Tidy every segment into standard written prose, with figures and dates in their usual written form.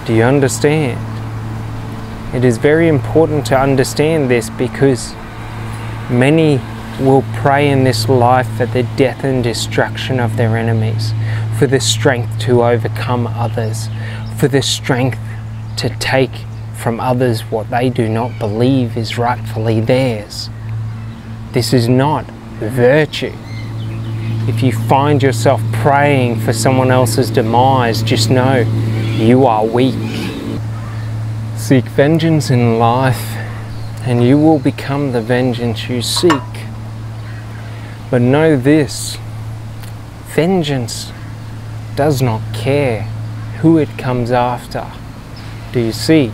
Do you understand? It is very important to understand this, because many will pray in this life for the death and destruction of their enemies, for the strength to overcome others, for the strength to take from others what they do not believe is rightfully theirs. This is not virtue. If you find yourself praying for someone else's demise, just know you are weak. Seek vengeance in life, and you will become the vengeance you seek. But know this, vengeance does not care who it comes after. Do you see?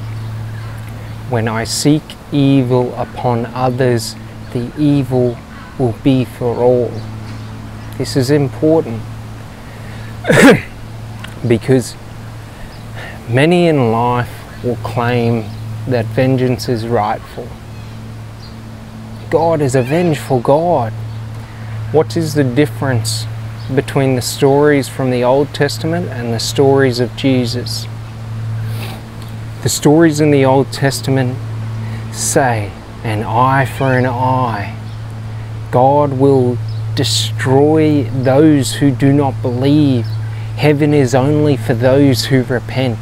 When I seek evil upon others, the evil will be for all. This is important because many in life will claim that vengeance is rightful. God is a vengeful God. What is the difference between the stories from the Old Testament and the stories of Jesus? The stories in the Old Testament say, an eye for an eye. God will destroy those who do not believe. Heaven is only for those who repent.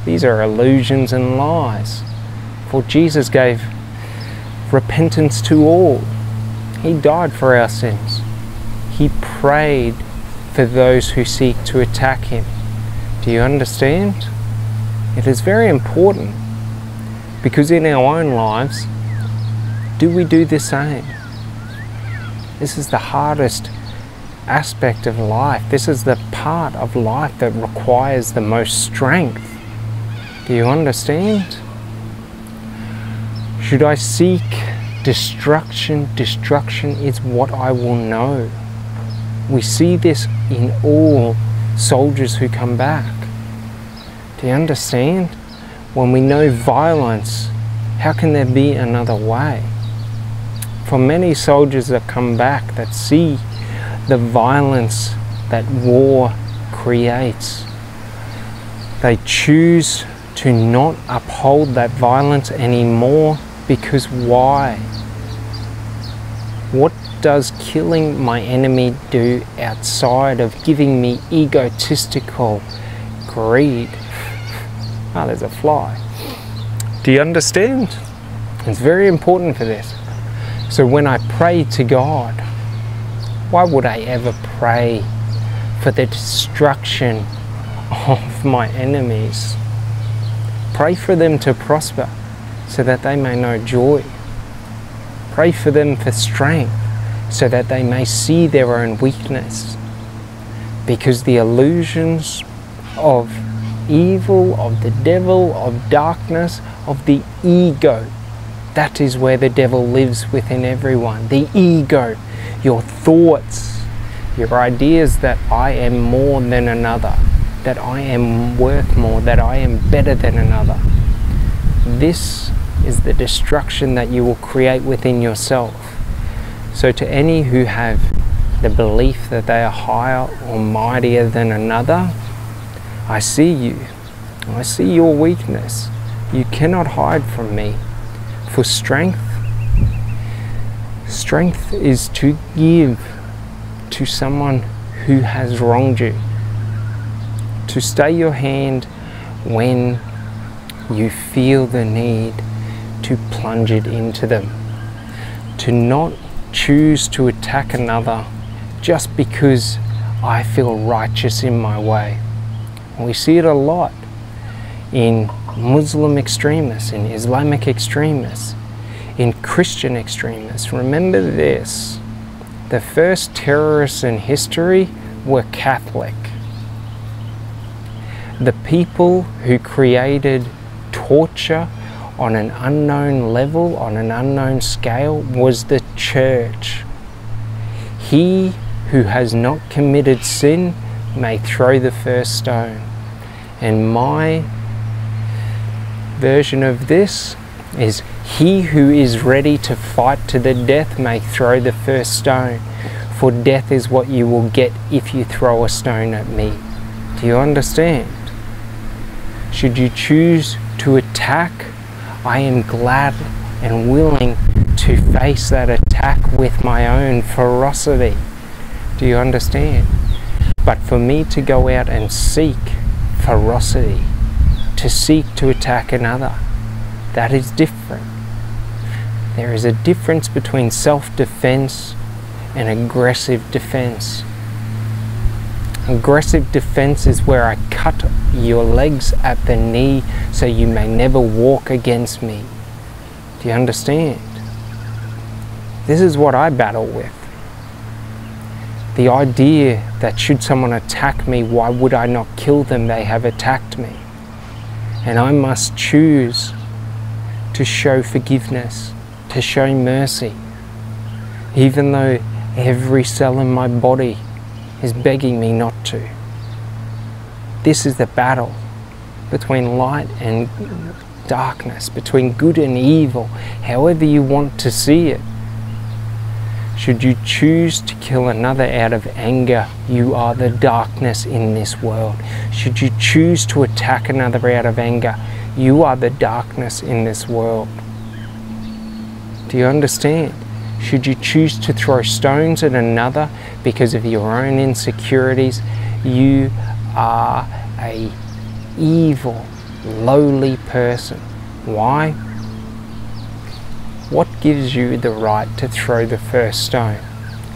These are illusions and lies. For Jesus gave repentance to all. He died for our sins. He prayed for those who seek to attack him. Do you understand? It is very important, because in our own lives, do we do the same? This is the hardest aspect of life. This is the part of life that requires the most strength. Do you understand? Should I seek destruction? Destruction is what I will know. We see this in all soldiers who come back. Do you understand? When we know violence, how can there be another way? For many soldiers that come back, that see the violence that war creates, they choose to not uphold that violence anymore, because why? What does killing my enemy do outside of giving me egotistical greed? Ah, there's a fly. Do you understand? It's very important for this. So when I pray to God, why would I ever pray for the destruction of my enemies? Pray for them to prosper so that they may know joy. Pray for them for strength so that they may see their own weakness. Because the illusions of evil, of the devil, of darkness, of the ego, that is where the devil lives within everyone. The ego, your thoughts, your ideas that I am more than another, that I am worth more, that I am better than another. This is the destruction that you will create within yourself. So to any who have the belief that they are higher or mightier than another, I see you. I see your weakness. You cannot hide from me. For strength is to give to someone who has wronged you. To stay your hand when you feel the need to plunge it into them. To not choose to attack another just because I feel righteous in my way. And we see it a lot in Muslim extremists, in Islamic extremists, in Christian extremists. Remember this, the first terrorists in history were Catholic. The people who created torture on an unknown level, on an unknown scale, was the church. He who has not committed sin may throw the first stone. And my version of this is, he who is ready to fight to the death may throw the first stone, for death is what you will get if you throw a stone at me. Do you understand? Should you choose to attack, I am glad and willing to face that attack with my own ferocity. Do you understand? But for me to go out and seek ferocity, to seek to attack another, that is different. There is a difference between self-defense and aggressive defense. Aggressive defense is where I cut your legs at the knee so you may never walk against me. Do you understand? This is what I battle with. The idea that should someone attack me, why would I not kill them? They have attacked me. And I must choose to show forgiveness, to show mercy, even though every cell in my body is begging me not to. This is the battle between light and darkness, between good and evil, however you want to see it. Should you choose to kill another out of anger, you are the darkness in this world. Should you choose to attack another out of anger, you are the darkness in this world. Do you understand? Should you choose to throw stones at another because of your own insecurities, you are an evil, lowly person. Why? What gives you the right to throw the first stone?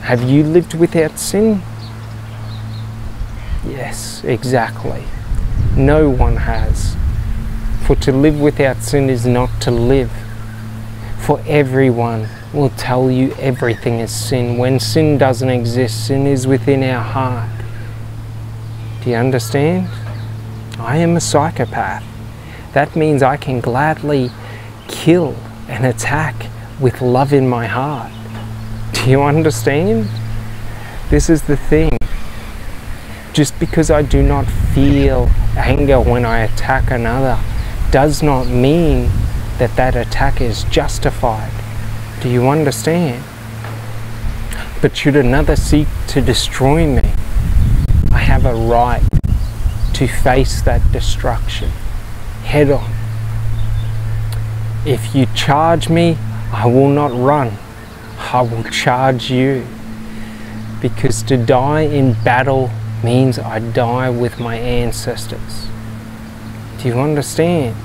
Have you lived without sin? Yes, exactly. No one has. For to live without sin is not to live. For everyone will tell you everything is sin. When sin doesn't exist, sin is within our heart. Do you understand? I am a psychopath. That means I can gladly kill and attack with love in my heart. Do you understand? This is the thing. Just because I do not feel anger when I attack another does not mean that that attack is justified. Do you understand? But should another seek to destroy me, I have a right to face that destruction head on. If you charge me, I will not run. I will charge you. Because to die in battle means I die with my ancestors. Do you understand?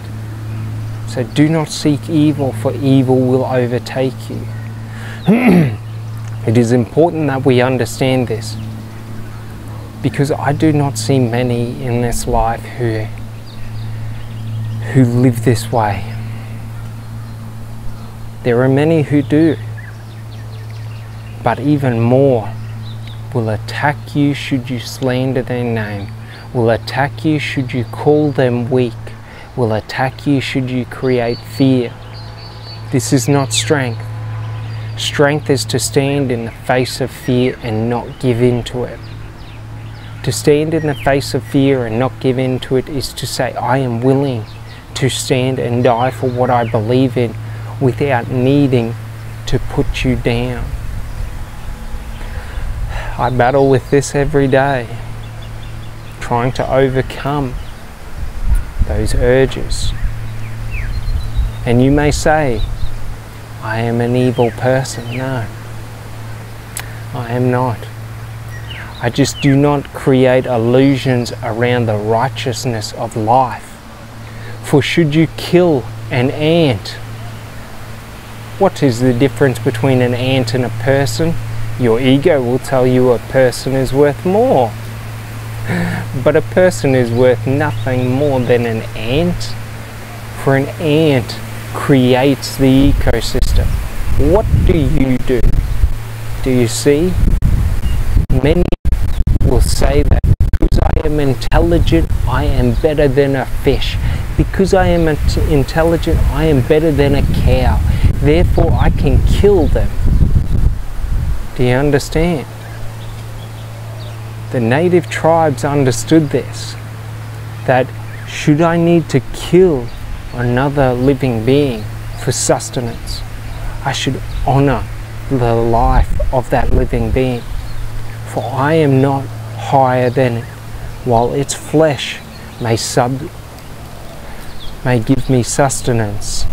So do not seek evil, for evil will overtake you. It is important that we understand this, because I do not see many in this life who live this way. There are many who do, but even more will attack you should you slander their name, will attack you should you call them weak, will attack you should you create fear. This is not strength. Strength is to stand in the face of fear and not give in to it. To stand in the face of fear and not give in to it is to say, I am willing to stand and die for what I believe in without needing to put you down. I battle with this every day, trying to overcome those urges. And you may say, I am an evil person. No, I am not. I just do not create illusions around the righteousness of life. For should you kill an ant, what is the difference between an ant and a person? Your ego will tell you a person is worth more. But a person is worth nothing more than an ant. For an ant creates the ecosystem. What do you do? Do you see? Many will say that because I am intelligent, I am better than a fish. Because I am intelligent, I am better than a cow. Therefore, I can kill them. Do you understand? The native tribes understood this, that should I need to kill another living being for sustenance, I should honor the life of that living being. For I am not higher than it, while its flesh may may give me sustenance.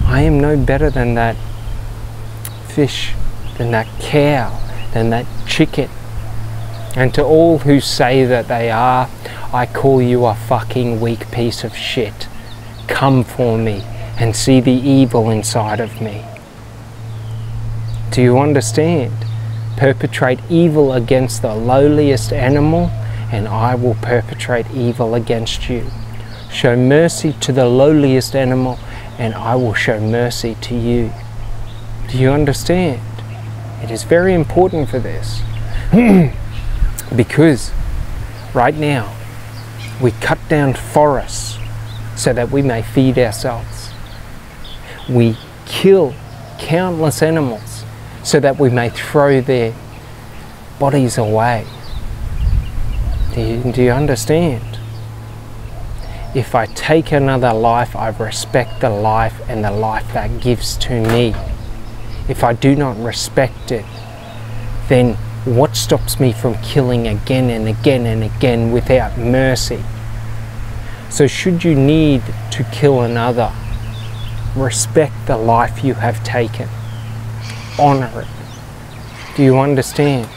I am no better than that fish, than that cow, than that chicken. And to all who say that they are, I call you a fucking weak piece of shit. Come for me and see the evil inside of me. Do you understand? Perpetrate evil against the lowliest animal, and I will perpetrate evil against you. Show mercy to the lowliest animal, and I will show mercy to you. Do you understand? It is very important for this. Because right now we cut down forests so that we may feed ourselves. We kill countless animals so that we may throw their bodies away. Do you understand? If I take another life, I respect the life and the life that gives to me. If I do not respect it, then what stops me from killing again and again and again without mercy? So should you need to kill another, respect the life you have taken. Honor it. Do you understand?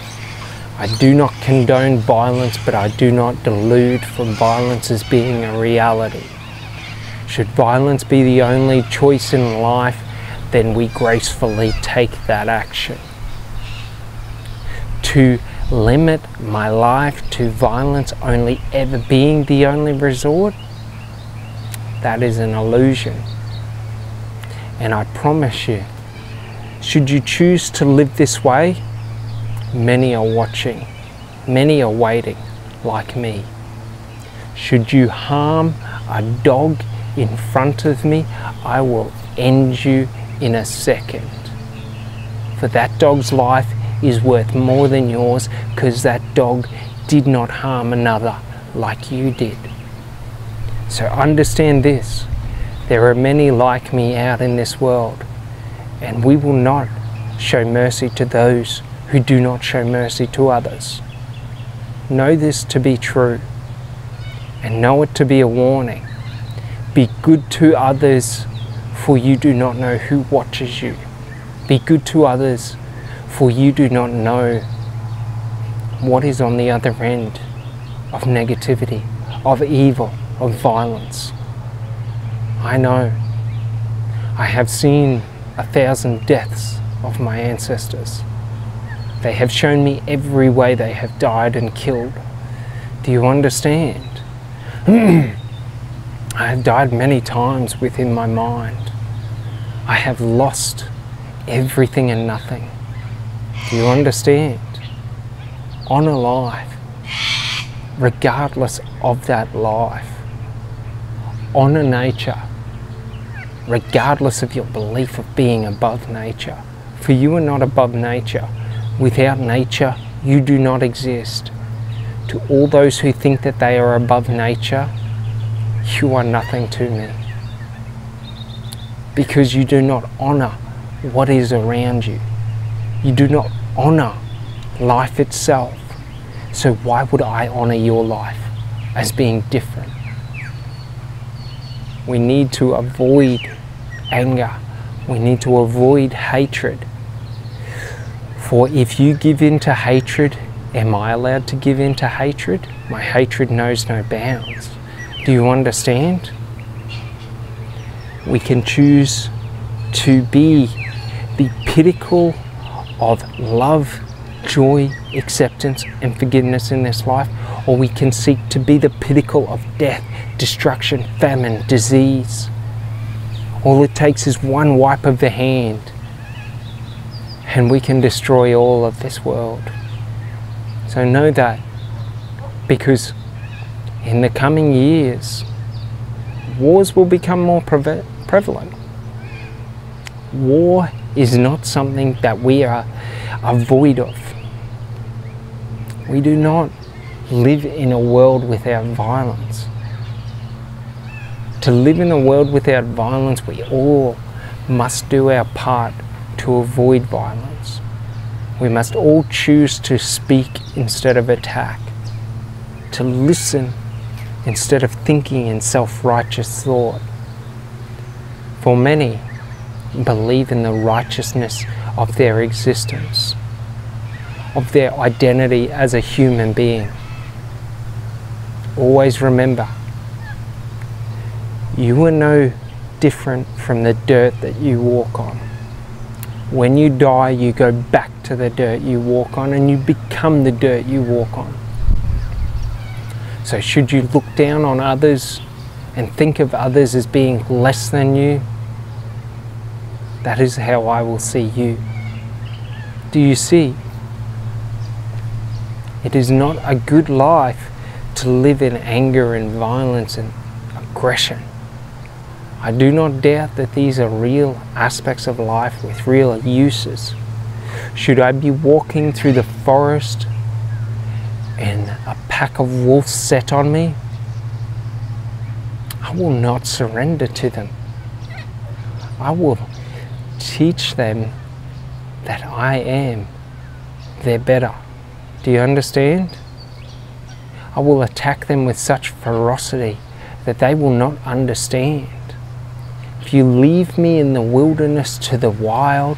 I do not condone violence, but I do not delude from violence as being a reality. Should violence be the only choice in life, then we gracefully take that action. To limit my life to violence only ever being the only resort, that is an illusion. And I promise you, should you choose to live this way, many are watching, many are waiting, like me. Should you harm a dog in front of me, I will end you in a second. For that dog's life is worth more than yours, because that dog did not harm another like you did. So understand this, there are many like me out in this world, and we will not show mercy to those who do not show mercy to others. Know this to be true, and know it to be a warning. Be good to others, for you do not know who watches you. Be good to others, for you do not know what is on the other end of negativity, of evil, of violence. I know. I have seen 1,000 deaths of my ancestors. They have shown me every way they have died and killed. Do you understand? I have died many times within my mind. I have lost everything and nothing. Do you understand? Honor life, regardless of that life. Honor nature, regardless of your belief of being above nature. For you are not above nature. Without nature, you do not exist. To all those who think that they are above nature, you are nothing to me. Because you do not honor what is around you. You do not honor life itself. So why would I honor your life as being different? We need to avoid anger. We need to avoid hatred. For if you give in to hatred, am I allowed to give in to hatred? My hatred knows no bounds. Do you understand? We can choose to be the pinnacle of love, joy, acceptance and forgiveness in this life, or we can seek to be the pinnacle of death, destruction, famine, disease. All it takes is one wipe of the hand and we can destroy all of this world. So know that, because in the coming years, wars will become more prevalent. War is not something that we are void of. We do not live in a world without violence. To live in a world without violence, we all must do our part to avoid violence. We must all choose to speak instead of attack, to listen instead of thinking in self-righteous thought, For many believe in the righteousness of their existence, of their identity as a human being. Always remember, you are no different from the dirt that you walk on. When you die, you go back to the dirt you walk on and you become the dirt you walk on. So should you look down on others and think of others as being less than you, that is how I will see you. Do you see? It is not a good life to live in anger and violence and aggression. I do not doubt that these are real aspects of life with real uses. Should I be walking through the forest and a pack of wolves set on me, I will not surrender to them. I will teach them that I am their better. Do you understand? I will attack them with such ferocity that they will not understand. If you leave me in the wilderness to the wild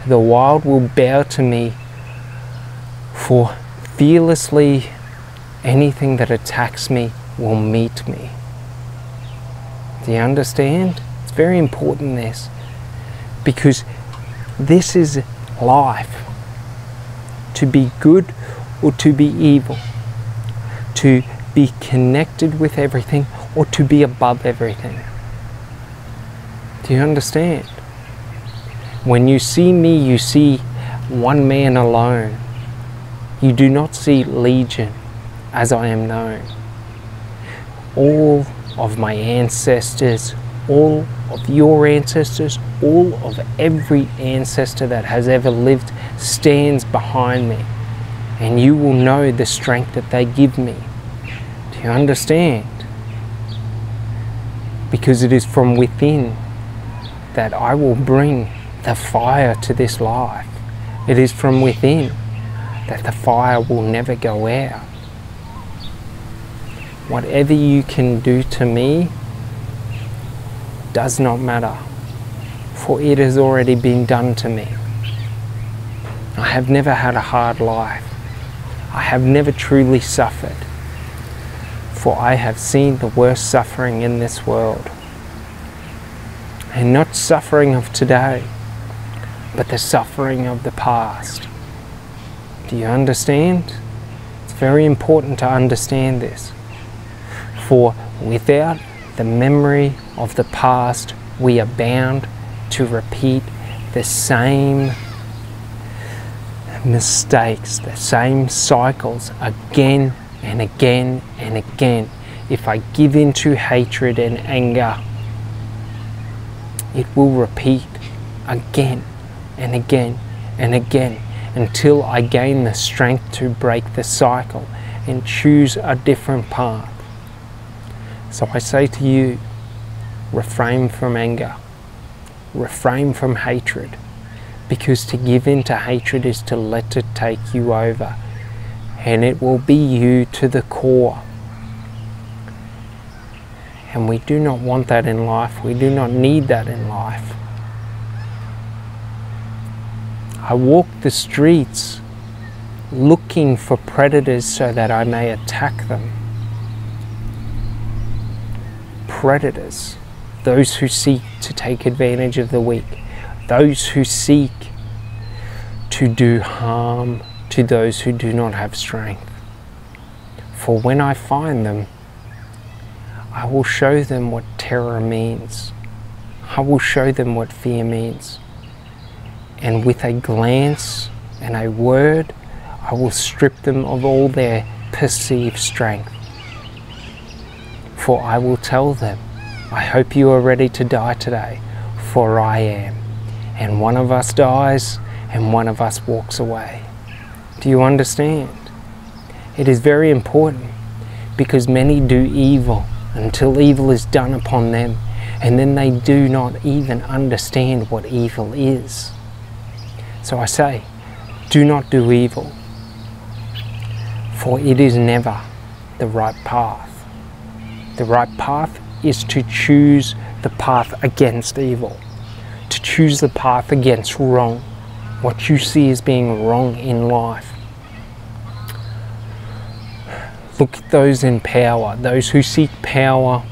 will bow to me, for fearlessly anything that attacks me will meet me. Do you understand? It's very important, this, because this is life. To be good or to be evil. To be connected with everything or to be above everything. Do you understand? When you see me, you see one man alone. You do not see legion, as I am known. All of my ancestors, all of your ancestors, all of every ancestor that has ever lived stands behind me. And you will know the strength that they give me. Do you understand? Because it is from within that I will bring the fire to this life. It is from within that the fire will never go out. Whatever you can do to me does not matter, for it has already been done to me. I have never had a hard life. I have never truly suffered, for I have seen the worst suffering in this world. And not suffering of today, but the suffering of the past. Do you understand? It's very important to understand this. For without the memory of the past, we are bound to repeat the same mistakes, the same cycles again and again and again. If I give in to hatred and anger, it will repeat again and again and again until I gain the strength to break the cycle and choose a different path. So I say to you, refrain from anger, refrain from hatred, because to give in to hatred is to let it take you over, and it will be you to the core. And we do not want that in life. We do not need that in life. I walk the streets looking for predators so that I may attack them. Predators, those who seek to take advantage of the weak, those who seek to do harm to those who do not have strength. For when I find them, I will show them what terror means. I will show them what fear means. And with a glance and a word, I will strip them of all their perceived strength. For I will tell them, I hope you are ready to die today, for I am. And one of us dies and one of us walks away. Do you understand? It is very important, because many do evil until evil is done upon them, and then they do not even understand what evil is. So I say, do not do evil, for it is never the right path. The right path is to choose the path against evil, to choose the path against wrong, what you see as being wrong in life. Look at those in power. Those who seek power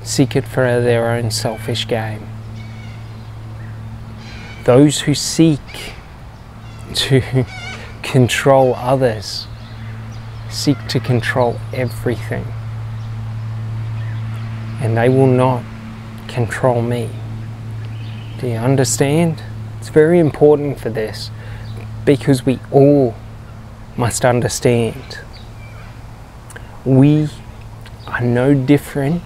seek it for their own selfish gain. Those who seek to control others seek to control everything. And they will not control me. Do you understand? It's very important for this, because we all must understand. We are no different